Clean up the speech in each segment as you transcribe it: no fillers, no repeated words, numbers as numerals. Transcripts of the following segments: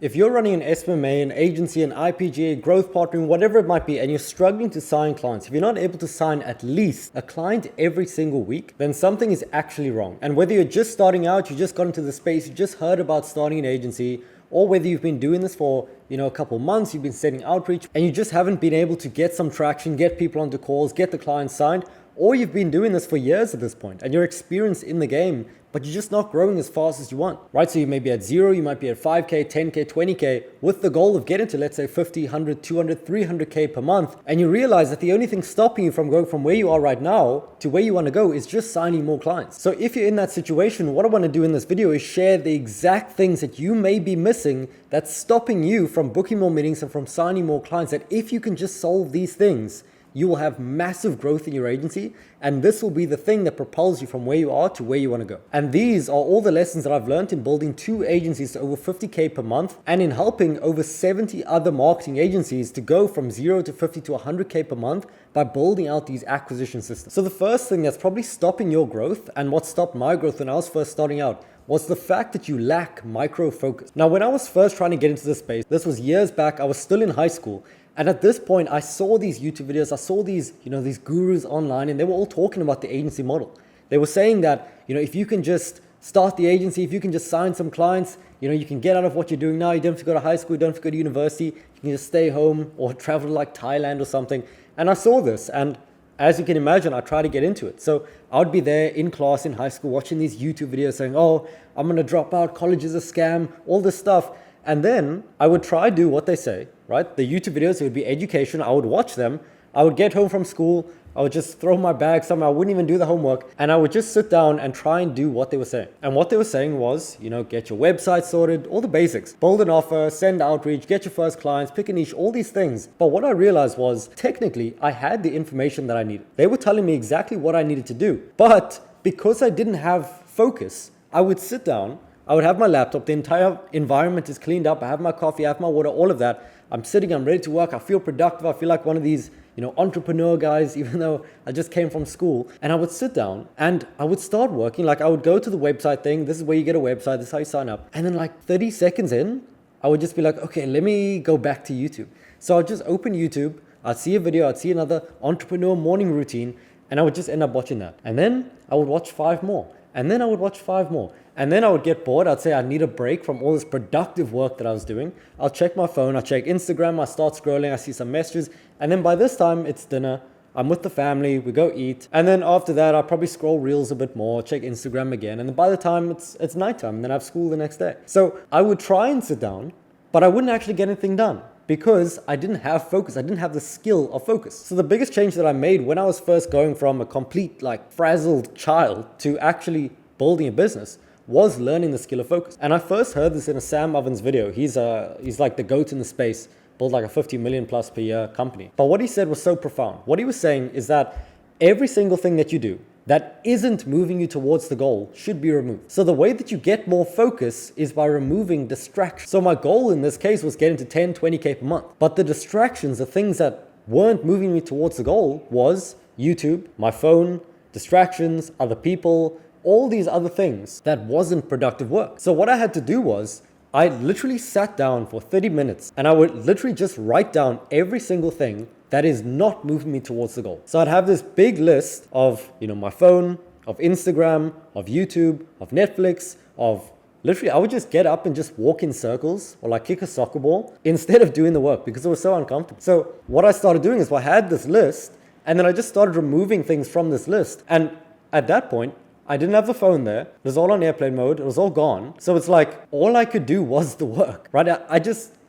If you're running an SMMA, an agency, an IPGA, growth partnering, whatever it might be, and you're struggling to sign clients, if you're not able to sign at least a client every single week, then something is actually wrong. And whether you're just starting out, you just got into the space, you just heard about starting an agency, or whether you've been doing this for a couple months, you've been setting outreach, and you just haven't been able to get some traction, get people onto calls, get the clients signed, or you've been doing this for years at this point and you're experienced in the game, but you're just not growing as fast as you want, right? So you may be at 0, you might be at 5K, 10K, 20K with the goal of getting to, let's say, 50, 100, 200, 300K per month. And you realize that the only thing stopping you from going from where you are right now to where you want to go is just signing more clients. So if you're in that situation, what I want to do in this video is share the exact things that you may be missing that's stopping you from booking more meetings and from signing more clients, that if you can just solve these things, you will have massive growth in your agency, and this will be the thing that propels you from where you are to where you want to go. And these are all the lessons that I've learned in building 2 agencies to over 50K per month, and in helping over 70 other marketing agencies to go from 0 to 50 to 100K per month by building out these acquisition systems. So the first thing that's probably stopping your growth, and what stopped my growth when I was first starting out, was the fact that you lack micro focus. Now, when I was first trying to get into this space, this was years back, I was still in high school. And at this point, I saw these YouTube videos, I saw these, these gurus online, and they were all talking about the agency model. They were saying that, if you can just start the agency, if you can just sign some clients, you can get out of what you're doing now. You don't have to go to high school, you don't have to go to university. You can just stay home or travel to like Thailand or something. And I saw this, and as you can imagine, I tried to get into it. So I would be there in class in high school watching these YouTube videos saying, oh, I'm going to drop out, college is a scam, all this stuff. And then I would try to do what they say, right? The YouTube videos, it would be education. I would watch them. I would get home from school. I would just throw my bag somewhere. I wouldn't even do the homework. And I would just sit down and try and do what they were saying. And what they were saying was, get your website sorted, all the basics. Build an offer, send outreach, get your first clients, pick a niche, all these things. But what I realized was, technically, I had the information that I needed. They were telling me exactly what I needed to do. But because I didn't have focus, I would sit down, I would have my laptop, the entire environment is cleaned up, I have my coffee, I have my water, all of that. I'm sitting, I'm ready to work, I feel productive, I feel like one of these, entrepreneur guys, even though I just came from school. And I would sit down and I would start working. Like I would go to the website thing, this is where you get a website, this is how you sign up. And then like 30 seconds in, I would just be like, okay, let me go back to YouTube. So I'd just open YouTube, I'd see a video, I'd see another entrepreneur morning routine, and I would just end up watching that. And then I would watch 5 more. And then I would watch 5 more. And then I would get bored. I'd say I need a break from all this productive work that I was doing. I'll check my phone, I'll check Instagram, I start scrolling, I see some messages. And then by this time, it's dinner. I'm with the family, we go eat. And then after that, I'll probably scroll reels a bit more, check Instagram again. And then by the time it's nighttime, and then I have school the next day. So I would try and sit down, but I wouldn't actually get anything done, because I didn't have focus. I didn't have the skill of focus. So the biggest change that I made when I was first going from a complete frazzled child to actually building a business was learning the skill of focus. And I first heard this in a Sam Ovens video. He's like the GOAT in the space, built like a 50 million plus per year company. But what he said was so profound. What he was saying is that every single thing that you do that isn't moving you towards the goal should be removed. So the way that you get more focus is by removing distractions. So my goal in this case was getting to 10, 20K per month. But the distractions, the things that weren't moving me towards the goal, was YouTube, my phone, distractions, other people, all these other things that wasn't productive work. So what I had to do was, I literally sat down for 30 minutes and I would literally just write down every single thing that is not moving me towards the goal. So I'd have this big list of, my phone, of Instagram, of YouTube, of Netflix, of literally, I would just get up and just walk in circles or kick a soccer ball instead of doing the work, because it was so uncomfortable. So what I started doing is I had this list, and then I just started removing things from this list. And at that point, I didn't have the phone there. It was all on airplane mode. It was all gone. So it's all I could do was the work, right?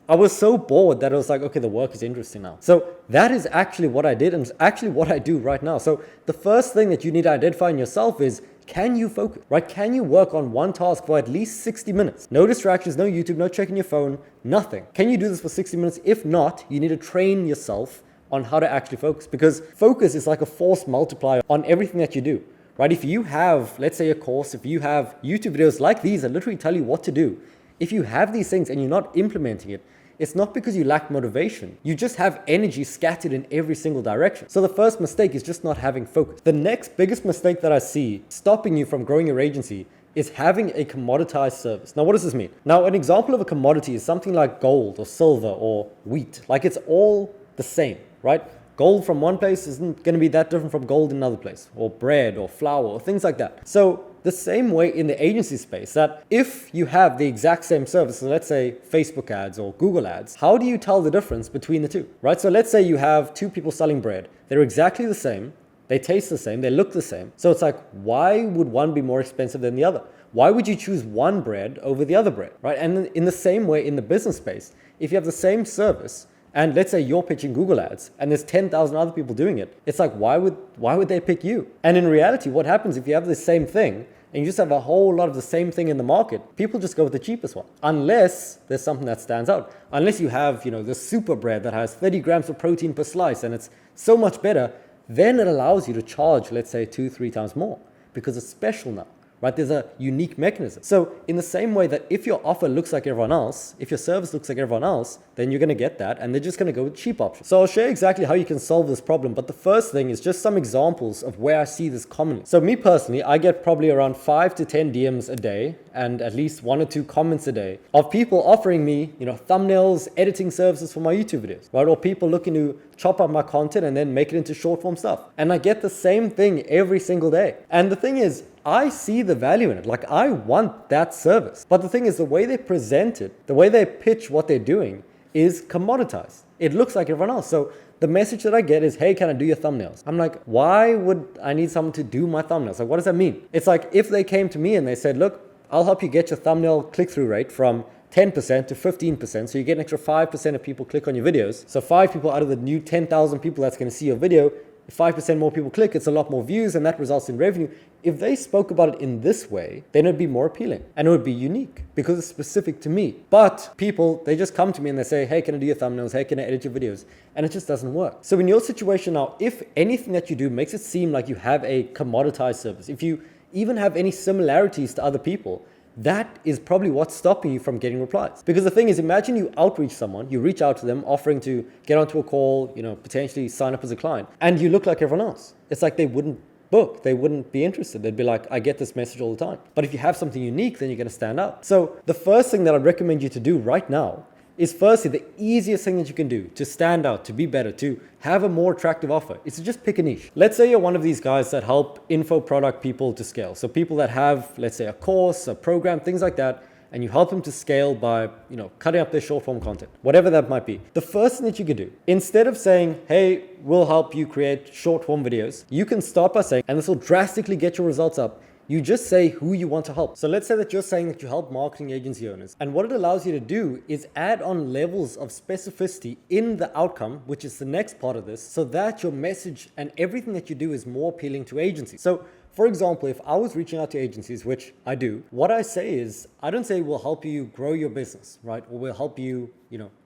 I was so bored that it was okay, the work is interesting now. So that is actually what I did, and it's actually what I do right now. So the first thing that you need to identify in yourself is, can you focus, right? Can you work on one task for at least 60 minutes? No distractions, no YouTube, no checking your phone, nothing. Can you do this for 60 minutes? If not, you need to train yourself on how to actually focus, because focus is like a force multiplier on everything that you do. Right? If you have, let's say, a course, if you have YouTube videos like these that literally tell you what to do, if you have these things and you're not implementing it, it's not because you lack motivation. You just have energy scattered in every single direction. So the first mistake is just not having focus. The next biggest mistake that I see stopping you from growing your agency is having a commoditized service. Now, what does this mean? Now, an example of a commodity is something like gold or silver or wheat. Like, it's all the same, right? Gold from one place isn't going to be that different from gold in another place, or bread or flour or things like that. So the same way in the agency space, that if you have the exact same service, so let's say Facebook ads or Google ads, how do you tell the difference between the two, right? So let's say you have two people selling bread. They're exactly the same. They taste the same, they look the same. So it's like, why would one be more expensive than the other? Why would you choose one bread over the other bread, right? And in the same way in the business space, if you have the same service, and let's say you're pitching Google ads and there's 10,000 other people doing it, it's like, why would they pick you? And in reality, what happens if you have the same thing and you just have a whole lot of the same thing in the market? People just go with the cheapest one, unless there's something that stands out. Unless you have, the super bread that has 30 grams of protein per slice and it's so much better, then it allows you to charge, let's say, 2-3 times more because it's special now, right? There's a unique mechanism. So in the same way that if your offer looks like everyone else, if your service looks like everyone else, then you're going to get that, and they're just going to go with cheap options. So I'll share exactly how you can solve this problem, but the first thing is just some examples of where I see this commonly. So me personally, I get probably around 5 to 10 DMs a day and at least 1 or 2 comments a day of people offering me, thumbnails, editing services for my YouTube videos, right? Or people looking to chop up my content and then make it into short form stuff. And I get the same thing every single day. And the thing is, I see the value in it. Like, I want that service. But the thing is, the way they present it, the way they pitch what they're doing is commoditized. It looks like everyone else. So the message that I get is, hey, can I do your thumbnails? I'm like, why would I need someone to do my thumbnails? Like, what does that mean? It's like if they came to me and they said, look, I'll help you get your thumbnail click-through rate from 10% to 15%. So you get an extra 5% of people click on your videos. So 5 people out of the new 10,000 people that's going to see your video, if 5% more people click, it's a lot more views, and that results in revenue. If they spoke about it in this way, then it would be more appealing and it would be unique because it's specific to me. But people, they just come to me and they say, hey, can I do your thumbnails? Hey, can I edit your videos? And it just doesn't work. So in your situation now, if anything that you do makes it seem like you have a commoditized service, if you even have any similarities to other people, that is probably what's stopping you from getting replies. Because the thing is, imagine you outreach someone, you reach out to them offering to get onto a call, potentially sign up as a client, and you look like everyone else. It's like they wouldn't book, they wouldn't be interested. They'd be like, I get this message all the time. But if you have something unique, then you're going to stand out. So the first thing that I'd recommend you to do right now is, firstly, the easiest thing that you can do to stand out, to be better, to have a more attractive offer, is to just pick a niche. Let's say you're one of these guys that help info product people to scale. So people that have, let's say, a course, a program, things like that, and you help them to scale by, cutting up their short form content, whatever that might be. The first thing that you could do, instead of saying, hey, we'll help you create short form videos, you can start by saying, and this will drastically get your results up, you just say who you want to help. So let's say that you're saying that you help marketing agency owners. And what it allows you to do is add on levels of specificity in the outcome, which is the next part of this, so that your message and everything that you do is more appealing to agencies. So for example, if I was reaching out to agencies, which I do, what I say is, I don't say we'll help you grow your business, right? Or we'll help you,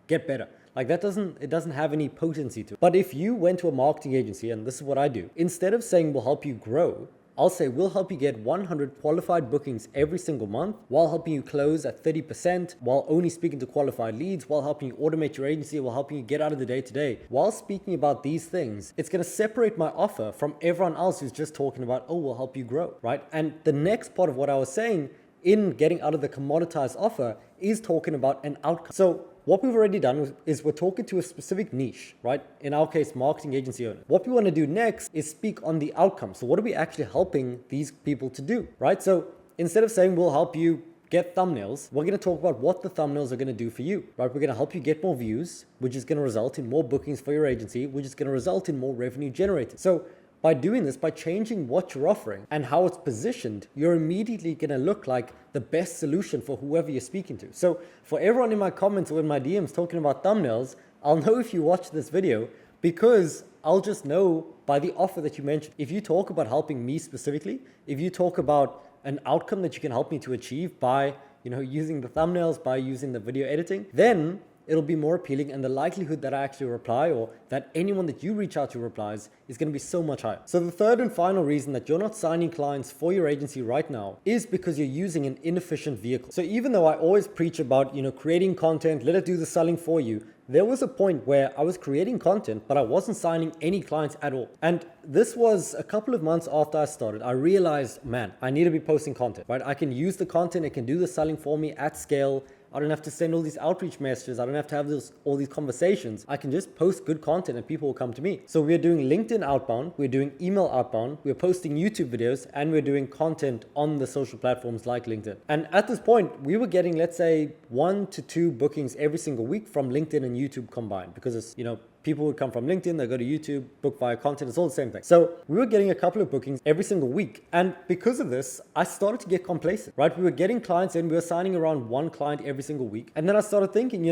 get better. Like, it doesn't have any potency to it. But if you went to a marketing agency, and this is what I do, instead of saying we'll help you grow, I'll say we'll help you get 100 qualified bookings every single month, while helping you close at 30%, while only speaking to qualified leads, while helping you automate your agency, while helping you get out of the day-to-day. While speaking about these things, it's going to separate my offer from everyone else who's just talking about, oh, we'll help you grow, right? And the next part of what I was saying in getting out of the commoditized offer is talking about an outcome. So what we've already done is we're talking to a specific niche, right? In our case, marketing agency owners. What we want to do next is speak on the outcome. So what are we actually helping these people to do, right? So instead of saying we'll help you get thumbnails, we're going to talk about what the thumbnails are going to do for you, right? We're going to help you get more views, which is going to result in more bookings for your agency, which is going to result in more revenue generated. So by doing this, by changing what you're offering and how it's positioned, you're immediately going to look like the best solution for whoever you're speaking to. So for everyone in my comments or in my DMs talking about thumbnails, I'll know if you watch this video because I'll just know by the offer that you mentioned. If you talk about helping me specifically, if you talk about an outcome that you can help me to achieve by, using the thumbnails, by using the video editing, then it'll be more appealing, and the likelihood that I actually reply or that anyone that you reach out to replies is going to be so much higher. So the third and final reason that you're not signing clients for your agency right now is because you're using an inefficient vehicle. So even though I always preach about, creating content, let it do the selling for you, there was a point where I was creating content, but I wasn't signing any clients at all. And this was a couple of months after I started. I realized, man, I need to be posting content, right? I can use the content, it can do the selling for me at scale. I don't have to send all these outreach messages. I don't have to have all these conversations. I can just post good content and people will come to me. So we're doing LinkedIn outbound, we're doing email outbound, we're posting YouTube videos, and we're doing content on the social platforms like LinkedIn. And at this point, we were getting, let's say, 1 to 2 bookings every single week from LinkedIn and YouTube combined, because it's, people would come from LinkedIn, they go to YouTube, book via content, it's all the same thing. So we were getting a couple of bookings every single week. And because of this, I started to get complacent, right? We were getting clients in, we were signing around 1 client every single week. And then I started thinking,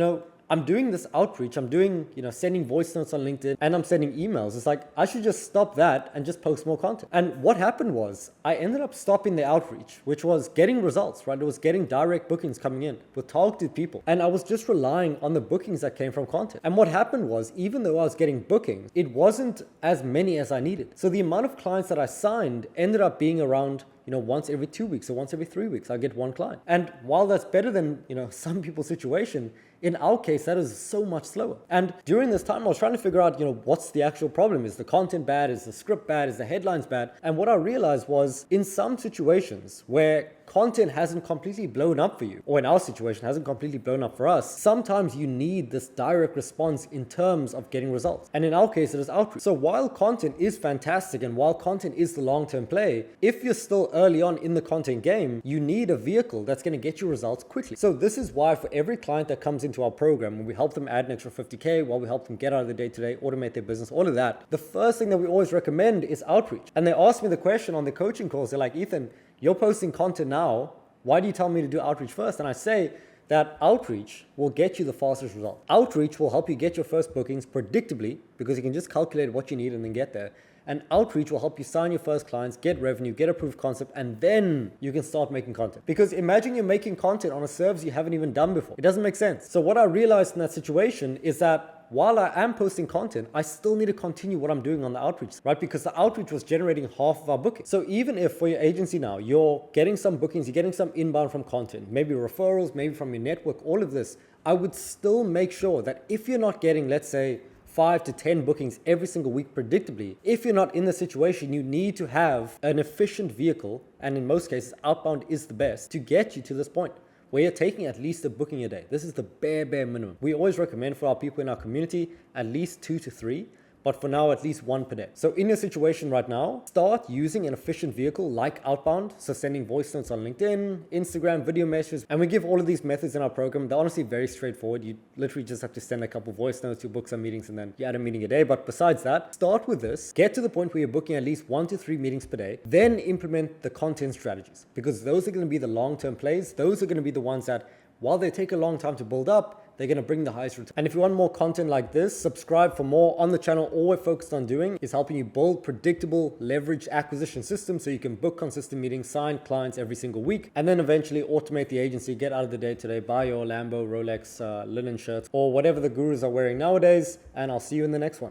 I'm doing this outreach, I'm doing, sending voice notes on LinkedIn, and I'm sending emails. It's like, I should just stop that and just post more content. And what happened was I ended up stopping the outreach, which was getting results, right? It was getting direct bookings coming in with targeted people. And I was just relying on the bookings that came from content. And what happened was, even though I was getting bookings, it wasn't as many as I needed. So the amount of clients that I signed ended up being around once every 2 weeks or once every 3 weeks, I get 1 client. And while that's better than, some people's situation, in our case, that is so much slower. And during this time, I was trying to figure out, what's the actual problem? Is the content bad? Is the script bad? Is the headlines bad? And what I realized was, in some situations where content hasn't completely blown up for you, or in our situation hasn't completely blown up for us, sometimes you need this direct response in terms of getting results. And in our case, it is outreach. So while content is fantastic and while content is the long-term play, if you're still early on in the content game, you need a vehicle that's going to get you results quickly. So this is why for every client that comes into our program, when we help them add an extra 50K, while we help them get out of the day-to-day, automate their business, all of that, the first thing that we always recommend is outreach. And they ask me the question on the coaching calls, they're like, Ethan, you're posting content now, why do you tell me to do outreach first? And I say that outreach will get you the fastest result. Outreach will help you get your first bookings predictably, because you can just calculate what you need and then get there. And outreach will help you sign your first clients, get revenue, get a proof of concept, and then you can start making content. Because imagine you're making content on a service you haven't even done before. It doesn't make sense. So what I realized in that situation is that while I am posting content, I still need to continue what I'm doing on the outreach, right? Because the outreach was generating half of our bookings. So even if for your agency now, you're getting some bookings, you're getting some inbound from content, maybe referrals, maybe from your network, all of this, I would still make sure that if you're not getting, let's say, 5 to 10 bookings every single week predictably, if you're not in the situation, you need to have an efficient vehicle, and in most cases, outbound is the best, to get you to this point where you're taking at least a booking a day. This is the bare minimum. We always recommend for our people in our community at least 2 to 3, but for now, at least 1 per day. So in your situation right now, start using an efficient vehicle like outbound. So sending voice notes on LinkedIn, Instagram, video messages, and we give all of these methods in our program. They're honestly very straightforward. You literally just have to send a couple voice notes, you book some meetings, and then you add a meeting a day. But besides that, start with this, get to the point where you're booking at least 1 to 3 meetings per day, then implement the content strategies, because those are going to be the long-term plays. Those are going to be the ones that, while they take a long time to build up, they're going to bring the highest return. And if you want more content like this, subscribe for more on the channel. All we're focused on doing is helping you build predictable leverage acquisition systems so you can book consistent meetings, sign clients every single week, and then eventually automate the agency, get out of the day-to-day, buy your Lambo, Rolex, linen shirts, or whatever the gurus are wearing nowadays. And I'll see you in the next one.